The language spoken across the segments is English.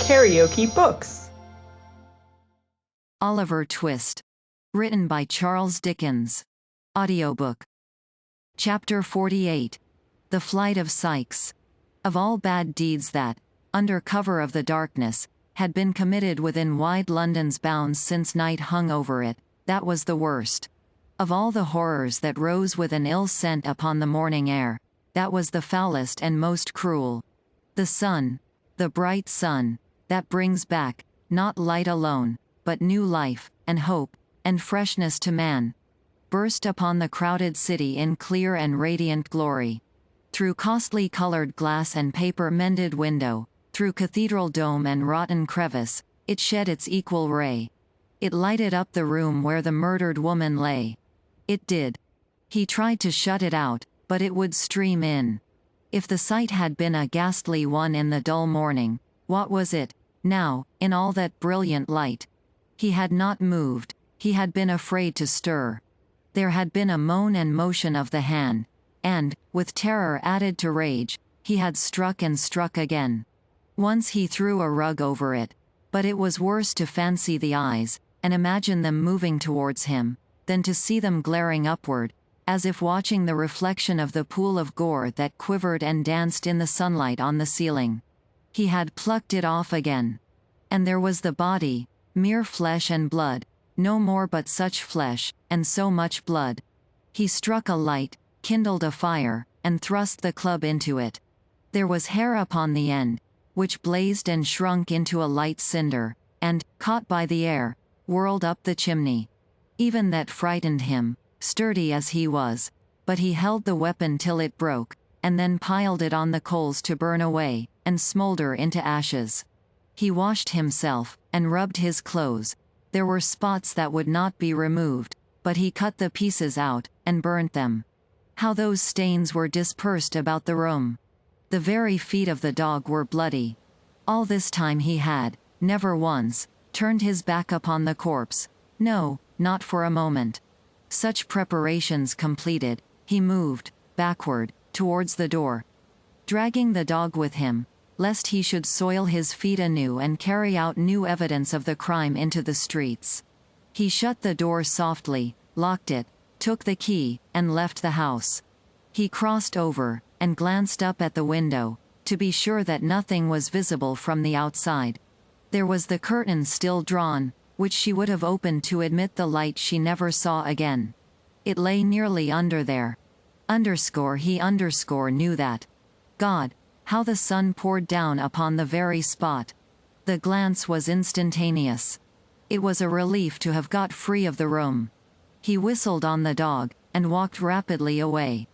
KaraokeBooks. Oliver Twist. Written by Charles Dickens. Audiobook. Chapter 48. The Flight of Sikes. Of all bad deeds that, under cover of the darkness, had been committed within wide London's bounds since night hung over it, that was the worst. Of all the horrors that rose with an ill scent upon the morning air, that was the foulest and most cruel. The sun, the bright sun, that brings back, not light alone, but new life, and hope, and freshness to man, burst upon the crowded city in clear and radiant glory. Through costly colored glass and paper-mended window, through cathedral dome and rotten crevice, it shed its equal ray. It lighted up the room where the murdered woman lay. It did. He tried to shut it out, but it would stream in. If the sight had been a ghastly one in the dull morning, what was it, now, in all that brilliant light? He had not moved, he had been afraid to stir. There had been a moan and motion of the hand, and, with terror added to rage, he had struck and struck again. Once he threw a rug over it, but it was worse to fancy the eyes, and imagine them moving towards him, than to see them glaring upward, as if watching the reflection of the pool of gore that quivered and danced in the sunlight on the ceiling. He had plucked it off again. And there was the body, mere flesh and blood, no more but such flesh, and so much blood. He struck a light, kindled a fire, and thrust the club into it. There was hair upon the end, which blazed and shrunk into a light cinder, and, caught by the air, whirled up the chimney. Even that frightened him, sturdy as he was, but he held the weapon till it broke, and then piled it on the coals to burn away, and smolder into ashes. He washed himself, and rubbed his clothes. There were spots that would not be removed, but he cut the pieces out, and burnt them. How those stains were dispersed about the room! The very feet of the dog were bloody. All this time he had, never once, turned his back upon the corpse. No, not for a moment. Such preparations completed, he moved, backward, towards the door, dragging the dog with him, lest he should soil his feet anew and carry out new evidence of the crime into the streets. He shut the door softly, locked it, took the key, and left the house. He crossed over, and glanced up at the window, to be sure that nothing was visible from the outside. There was the curtain still drawn, which she would have opened to admit the light she never saw again. It lay nearly under there. He knew that. God, how the sun poured down upon the very spot. The glance was instantaneous. It was a relief to have got free of the room. He whistled on the dog, and walked rapidly away.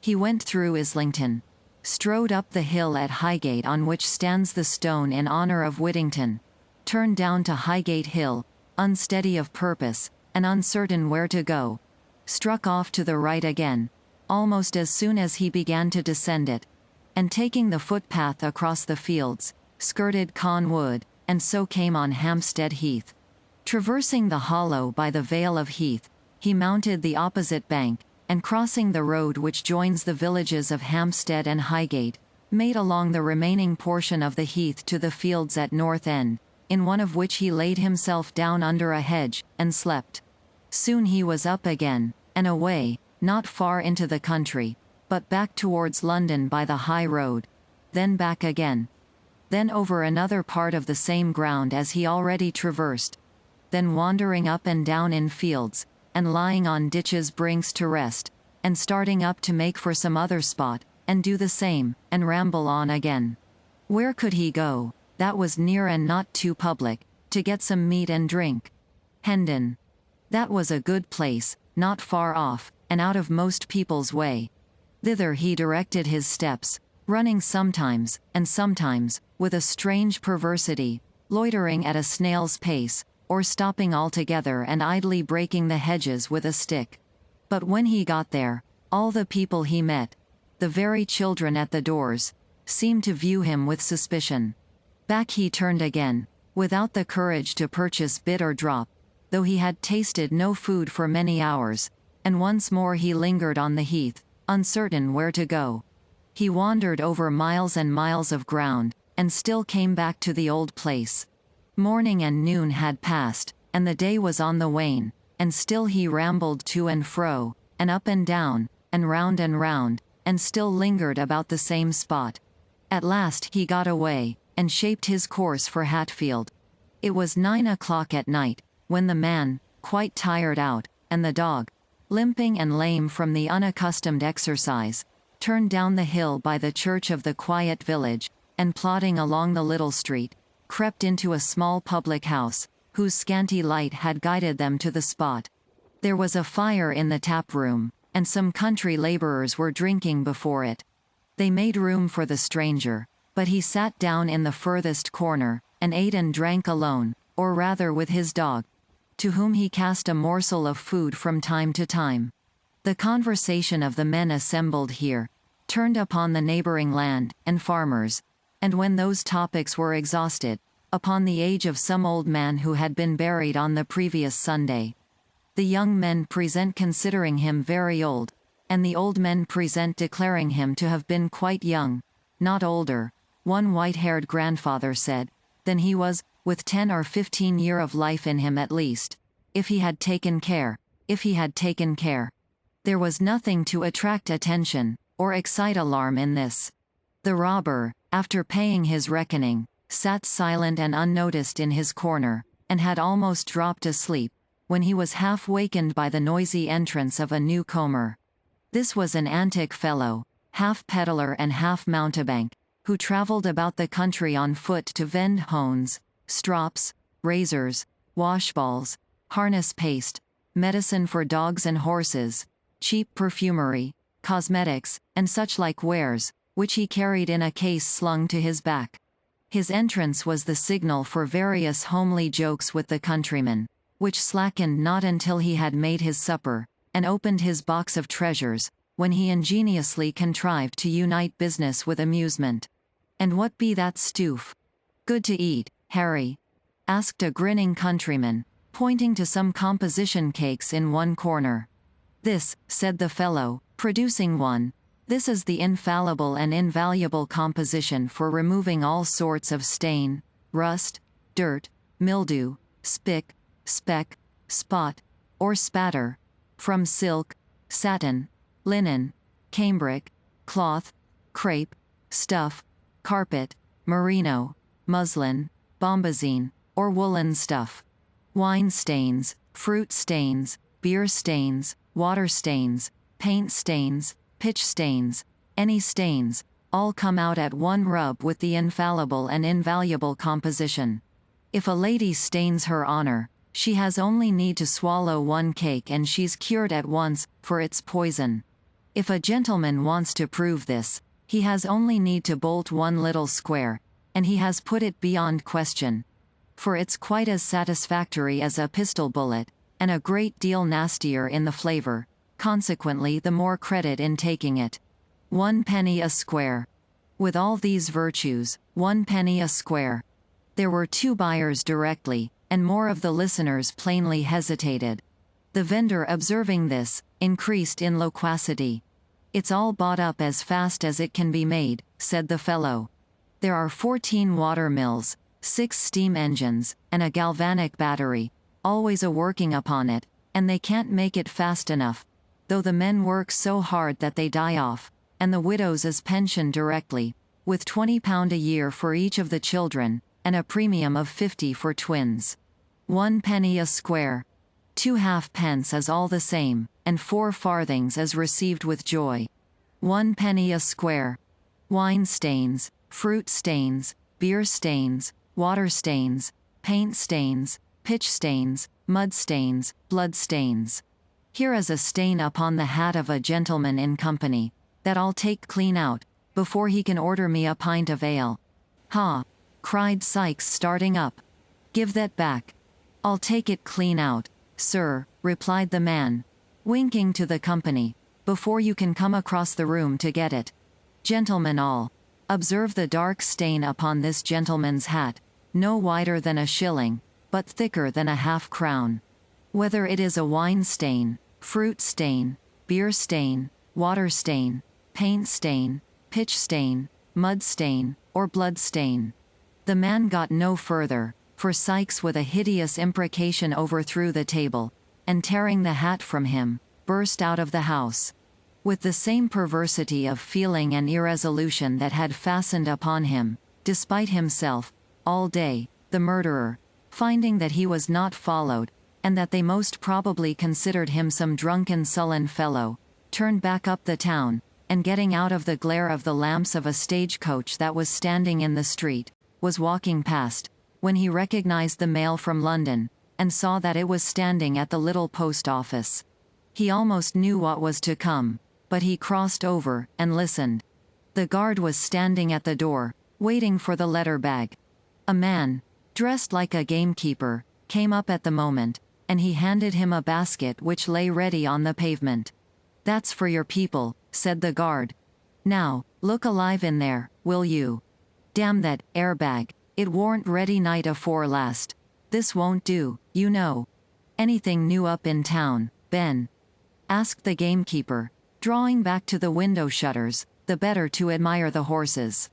He went through Islington, strode up the hill at Highgate on which stands the stone in honor of Whittington, turned down to Highgate Hill, unsteady of purpose, and uncertain where to go, struck off to the right again, almost as soon as he began to descend it, and taking the footpath across the fields, skirted Conn Wood, and so came on Hampstead Heath. Traversing the hollow by the Vale of Heath, he mounted the opposite bank, and crossing the road which joins the villages of Hampstead and Highgate, made along the remaining portion of the heath to the fields at North End, in one of which he laid himself down under a hedge, and slept. Soon he was up again, and away, not far into the country, but back towards London by the high road, then back again, then over another part of the same ground as he already traversed, then wandering up and down in fields, and lying on ditches' brinks to rest, and starting up to make for some other spot, and do the same, and ramble on again. Where could he go, that was near and not too public, to get some meat and drink? Hendon. That was a good place, not far off, and out of most people's way. Thither he directed his steps, running sometimes, and sometimes, with a strange perversity, loitering at a snail's pace, or stopping altogether and idly breaking the hedges with a stick. But when he got there, all the people he met, the very children at the doors, seemed to view him with suspicion. Back he turned again, without the courage to purchase bit or drop, though he had tasted no food for many hours, and once more he lingered on the heath, uncertain where to go. He wandered over miles and miles of ground, and still came back to the old place. Morning and noon had passed, and the day was on the wane, and still he rambled to and fro, and up and down, and round, and still lingered about the same spot. At last he got away, and shaped his course for Hatfield. It was 9 o'clock at night, when the man, quite tired out, and the dog, limping and lame from the unaccustomed exercise, turned down the hill by the church of the quiet village, and plodding along the little street, crept into a small public house, whose scanty light had guided them to the spot. There was a fire in the tap room, and some country laborers were drinking before it. They made room for the stranger, but he sat down in the furthest corner, and ate and drank alone, or rather with his dog, to whom he cast a morsel of food from time to time. The conversation of the men assembled here turned upon the neighboring land, and farmers, and when those topics were exhausted, upon the age of some old man who had been buried on the previous Sunday. The young men present considering him very old, and the old men present declaring him to have been quite young, not older, one white-haired grandfather said, than he was, with 10 or 15 years of life in him at least, if he had taken care. There was nothing to attract attention, or excite alarm in this. The robber, after paying his reckoning, sat silent and unnoticed in his corner, and had almost dropped asleep, when he was half wakened by the noisy entrance of a newcomer. This was an antic fellow, half peddler and half mountebank, who travelled about the country on foot to vend hones, strops, razors, washballs, harness paste, medicine for dogs and horses, cheap perfumery, cosmetics, and such like wares, which he carried in a case slung to his back. His entrance was the signal for various homely jokes with the countrymen, which slackened not until he had made his supper, and opened his box of treasures, when he ingeniously contrived to unite business with amusement. "And what be that stoof? Good to eat, Harry?" asked a grinning countryman, pointing to some composition cakes in one corner. "This," said the fellow, producing one, "this is the infallible and invaluable composition for removing all sorts of stain, rust, dirt, mildew, spick, speck, spot, or spatter, from silk, satin, linen, cambric, cloth, crepe, stuff, carpet, merino, muslin, bombazine, or woolen stuff. Wine stains, fruit stains, beer stains, water stains, paint stains, pitch stains, any stains, all come out at one rub with the infallible and invaluable composition. If a lady stains her honor, she has only need to swallow one cake and she's cured at once, for it's poison. If a gentleman wants to prove this, he has only need to bolt one little square, and he has put it beyond question. For it's quite as satisfactory as a pistol bullet, and a great deal nastier in the flavor, consequently the more credit in taking it. 1 penny a square. With all these virtues, 1 penny a square. There were 2 buyers directly, and more of the listeners plainly hesitated. The vendor, observing this, increased in loquacity. "It's all bought up as fast as it can be made," said the fellow. "There are 14 water mills, 6 steam engines, and a galvanic battery, always a-working upon it, and they can't make it fast enough, though the men work so hard that they die off, and the widows is pensioned directly, with £20 a year for each of the children, and a premium of 50 for twins. 1 penny a square. 2 halfpence is all the same, and 4 farthings is received with joy. 1 penny a square. Wine stains, fruit stains, beer stains, water stains, paint stains, pitch stains, mud stains, blood stains. Here is a stain upon the hat of a gentleman in company, that I'll take clean out, before he can order me a pint of ale." "Ha!" cried Sikes, starting up. "Give that back." "I'll take it clean out, sir," replied the man, winking to the company, "before you can come across the room to get it. Gentlemen all, observe the dark stain upon this gentleman's hat, no wider than a shilling, but thicker than a half-crown. Whether it is a wine stain, fruit stain, beer stain, water stain, paint stain, pitch stain, mud stain, or bloodstain. The man got no further, for Sikes with a hideous imprecation overthrew the table, and tearing the hat from him, burst out of the house. With the same perversity of feeling and irresolution that had fastened upon him, despite himself, all day, the murderer, finding that he was not followed, and that they most probably considered him some drunken sullen fellow, turned back up the town, and getting out of the glare of the lamps of a stagecoach that was standing in the street, was walking past, when he recognized the mail from London, and saw that it was standing at the little post office. He almost knew what was to come, but he crossed over, and listened. The guard was standing at the door, waiting for the letter bag. A man, dressed like a gamekeeper, came up at the moment, and he handed him a basket which lay ready on the pavement. "That's for your people," said the guard. "Now, look alive in there, will you? Damn that airbag, it warn't ready night afore last. This won't do, you know." "Anything new up in town, Ben?" asked the gamekeeper, drawing back to the window shutters, the better to admire the horses.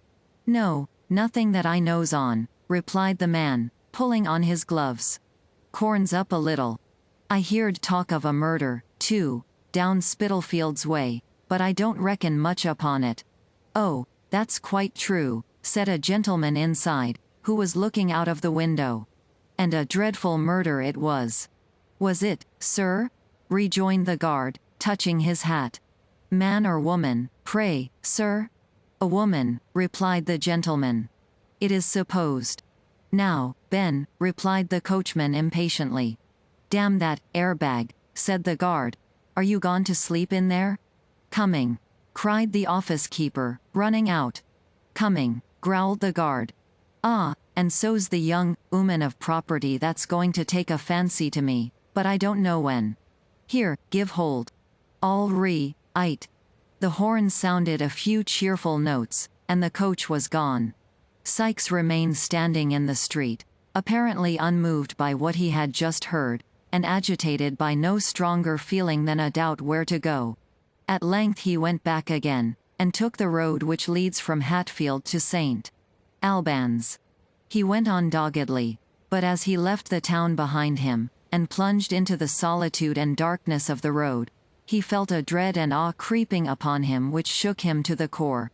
"No, nothing that I knows on," replied the man, pulling on his gloves. "Corn's up a little. I heerd talk of a murder, too, down Spitalfields way, but I don't reckon much upon it." "Oh, that's quite true," said a gentleman inside, who was looking out of the window. "And a dreadful murder it was." "Was it, sir?" rejoined the guard, touching his hat. "Man or woman, pray, sir?" "A woman," replied the gentleman. "It is supposed." "Now, Ben," replied the coachman impatiently. "Damn that airbag," said the guard. "Are you gone to sleep in there?" "Coming," cried the office keeper, running out. "Coming," growled the guard. "Ah, and so's the young 'ooman of property that's going to take a fancy to me, but I don't know when. Here, give hold. All right." The horn sounded a few cheerful notes, and the coach was gone. Sikes remained standing in the street, apparently unmoved by what he had just heard, and agitated by no stronger feeling than a doubt where to go. At length he went back again, and took the road which leads from Hatfield to St. Albans. He went on doggedly, but as he left the town behind him, and plunged into the solitude and darkness of the road, he felt a dread and awe creeping upon him which shook him to the core.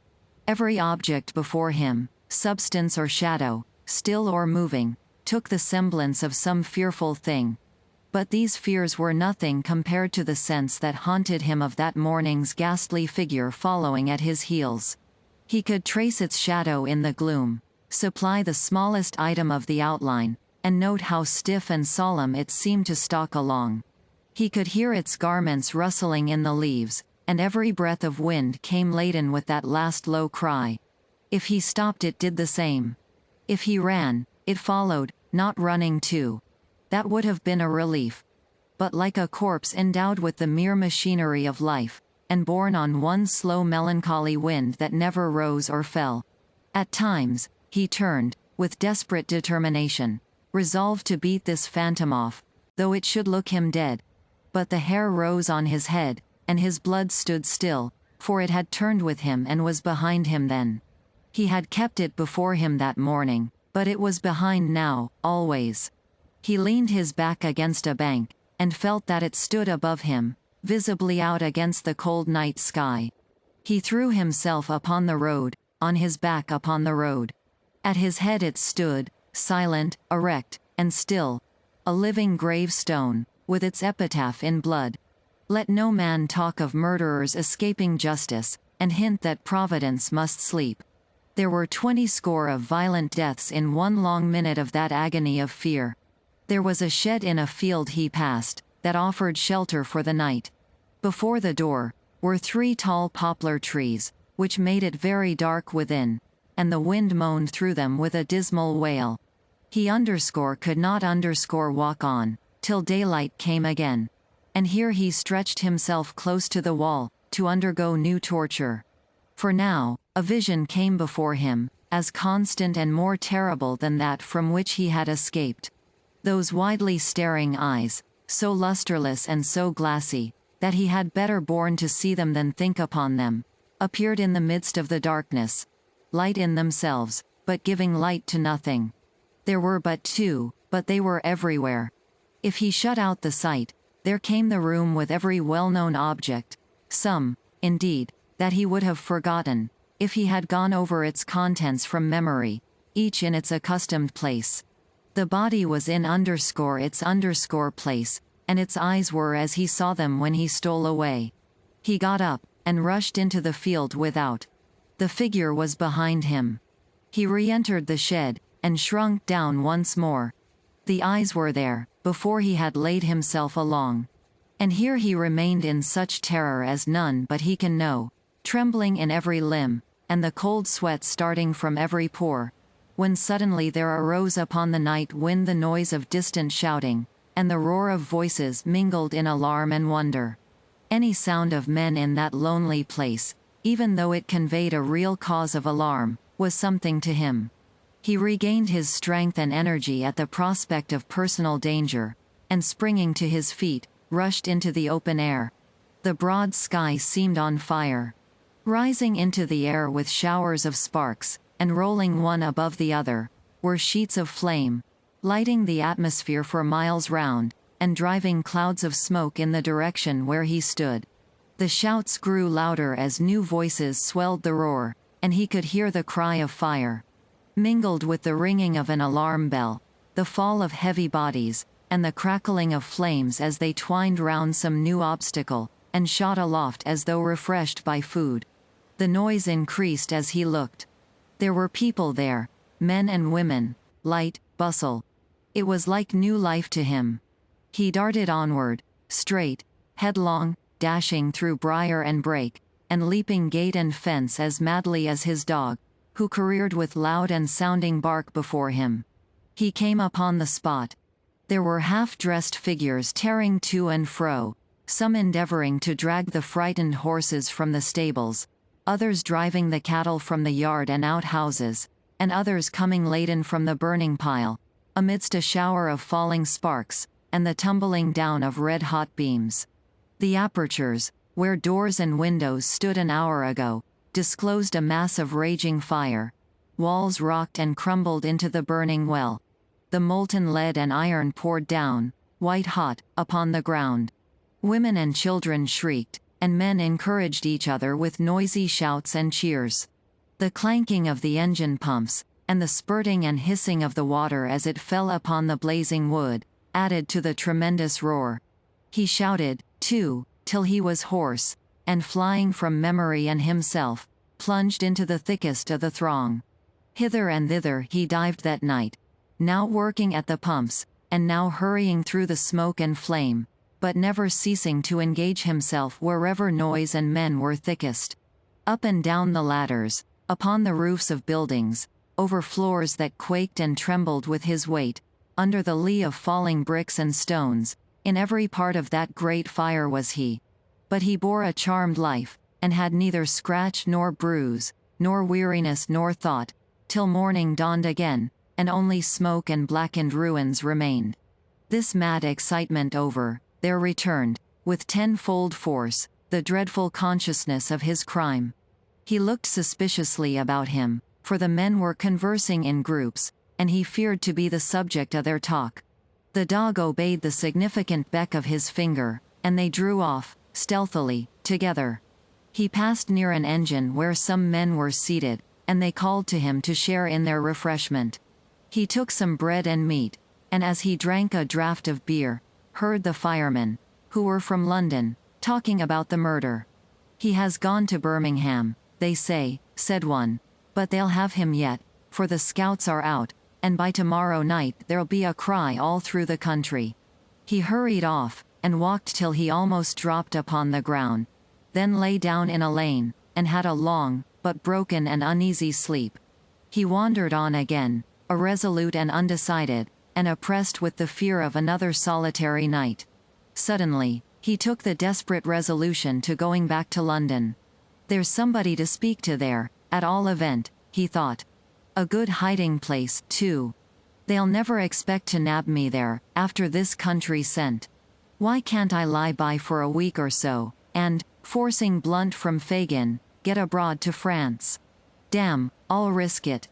Every object before him, substance or shadow, still or moving, took the semblance of some fearful thing. But these fears were nothing compared to the sense that haunted him of that morning's ghastly figure following at his heels. He could trace its shadow in the gloom, supply the smallest item of the outline, and note how stiff and solemn it seemed to stalk along. He could hear its garments rustling in the leaves, and every breath of wind came laden with that last low cry. If he stopped it did the same. If he ran, it followed, not running too. That would have been a relief. But like a corpse endowed with the mere machinery of life, and borne on one slow melancholy wind that never rose or fell. At times, he turned, with desperate determination, resolved to beat this phantom off, though it should look him dead. But the hair rose on his head, and his blood stood still, for it had turned with him and was behind him then. He had kept it before him that morning, but it was behind now, always. He leaned his back against a bank, and felt that it stood above him, visibly out against the cold night sky. He threw himself upon the road, on his back upon the road. At his head it stood, silent, erect, and still, a living gravestone, with its epitaph in blood. Let no man talk of murderers escaping justice, and hint that Providence must sleep. There were 20 score of violent deaths in one long minute of that agony of fear. There was a shed in a field he passed, that offered shelter for the night. Before the door, were 3 tall poplar trees, which made it very dark within, and the wind moaned through them with a dismal wail. He could not walk on, till daylight came again. And here he stretched himself close to the wall, to undergo new torture. For now, a vision came before him, as constant and more terrible than that from which he had escaped. Those widely staring eyes, so lustreless and so glassy, that he had better borne to see them than think upon them, appeared in the midst of the darkness. light in themselves, but giving light to nothing. There were but two, but they were everywhere. If he shut out the sight, there came the room with every well-known object, some, indeed, that he would have forgotten, if he had gone over its contents from memory, each in its accustomed place. The body was in its place, and its eyes were as he saw them when he stole away. He got up, and rushed into the field without. The figure was behind him. He re-entered the shed, and shrunk down once more. The eyes were there, before he had laid himself along. And here he remained in such terror as none but he can know, trembling in every limb, and the cold sweat starting from every pore, when suddenly there arose upon the night wind the noise of distant shouting, and the roar of voices mingled in alarm and wonder. Any sound of men in that lonely place, even though it conveyed a real cause of alarm, was something to him. He regained his strength and energy at the prospect of personal danger, and springing to his feet, rushed into the open air. The broad sky seemed on fire. Rising into the air with showers of sparks, and rolling one above the other, were sheets of flame, lighting the atmosphere for miles round, and driving clouds of smoke in the direction where he stood. The shouts grew louder as new voices swelled the roar, and he could hear the cry of fire. Mingled with the ringing of an alarm bell, the fall of heavy bodies, and the crackling of flames as they twined round some new obstacle, and shot aloft as though refreshed by food. The noise increased as he looked. There were people there, men and women, light, bustle. It was like new life to him. He darted onward, straight, headlong, dashing through briar and brake, and leaping gate and fence as madly as his dog, who careered with loud and sounding bark before him. He came upon the spot. There were half-dressed figures tearing to and fro, some endeavoring to drag the frightened horses from the stables, others driving the cattle from the yard and outhouses, and others coming laden from the burning pile, amidst a shower of falling sparks, and the tumbling down of red-hot beams. The apertures, where doors and windows stood an hour ago, disclosed a mass of raging fire. Walls rocked and crumbled into the burning well. The molten lead and iron poured down, white-hot, upon the ground. Women and children shrieked, and men encouraged each other with noisy shouts and cheers. The clanking of the engine pumps, and the spurting and hissing of the water as it fell upon the blazing wood, added to the tremendous roar. He shouted, too, till he was hoarse, and flying from memory and himself, plunged into the thickest of the throng. Hither and thither he dived that night, now working at the pumps, and now hurrying through the smoke and flame, but never ceasing to engage himself wherever noise and men were thickest. Up and down the ladders, upon the roofs of buildings, over floors that quaked and trembled with his weight, under the lee of falling bricks and stones, in every part of that great fire was he. But he bore a charmed life, and had neither scratch nor bruise, nor weariness nor thought, till morning dawned again, and only smoke and blackened ruins remained. This mad excitement over, there returned, with tenfold force, the dreadful consciousness of his crime. He looked suspiciously about him, for the men were conversing in groups, and he feared to be the subject of their talk. The dog obeyed the significant beck of his finger, and they drew off, stealthily, together. He passed near an engine where some men were seated, and they called to him to share in their refreshment. He took some bread and meat, and as he drank a draught of beer, heard the firemen, who were from London, talking about the murder. "He has gone to Birmingham, they say," said one, "but they'll have him yet, for the scouts are out, and by tomorrow night there'll be a cry all through the country." He hurried off, and walked till he almost dropped upon the ground, then lay down in a lane, and had a long, but broken and uneasy sleep. He wandered on again, irresolute and undecided, and oppressed with the fear of another solitary night. Suddenly, he took the desperate resolution to going back to London. "There's somebody to speak to there, at all event," he thought. "A good hiding place, too. They'll never expect to nab me there, after this country scent. Why can't I lie by for a week or so, and, forcing Blunt from Fagin, get abroad to France?" Damn, I'll risk it.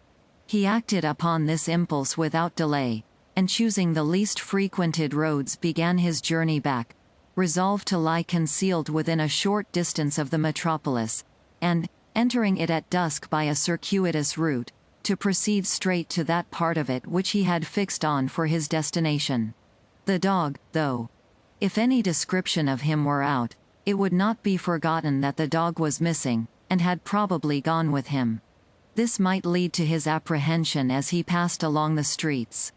He acted upon this impulse without delay, and choosing the least frequented roads began his journey back, resolved to lie concealed within a short distance of the metropolis, and, entering it at dusk by a circuitous route, to proceed straight to that part of it which he had fixed on for his destination. The dog, though, if any description of him were out, it would not be forgotten that the dog was missing, and had probably gone with him. This might lead to his apprehension as he passed along the streets.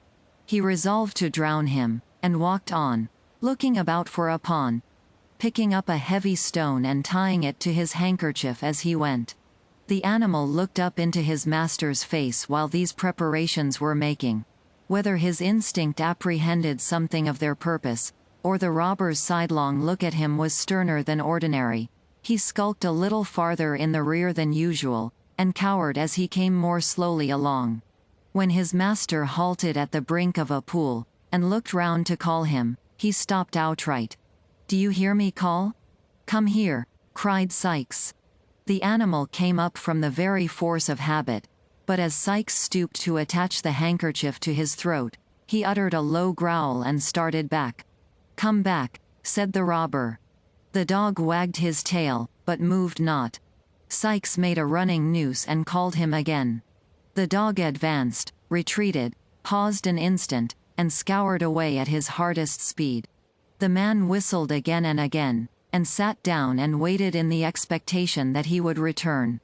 He resolved to drown him, and walked on, looking about for a pawn, picking up a heavy stone and tying it to his handkerchief as he went. The animal looked up into his master's face while these preparations were making. Whether his instinct apprehended something of their purpose, or the robber's sidelong look at him was sterner than ordinary, he skulked a little farther in the rear than usual, and cowered as he came more slowly along. When his master halted at the brink of a pool, and looked round to call him, he stopped outright. "Do you hear me call? Come here," cried Sikes. The animal came up from the very force of habit, but as Sikes stooped to attach the handkerchief to his throat, he uttered a low growl and started back. "Come back," said the robber. The dog wagged his tail, but moved not. Sikes made a running noose and called him again. The dog advanced, retreated, paused an instant, and scoured away at his hardest speed. The man whistled again and again, and sat down and waited in the expectation that he would return.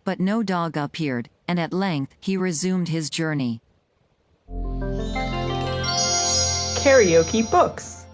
But no dog appeared, and at length he resumed his journey. KaraokeBooks.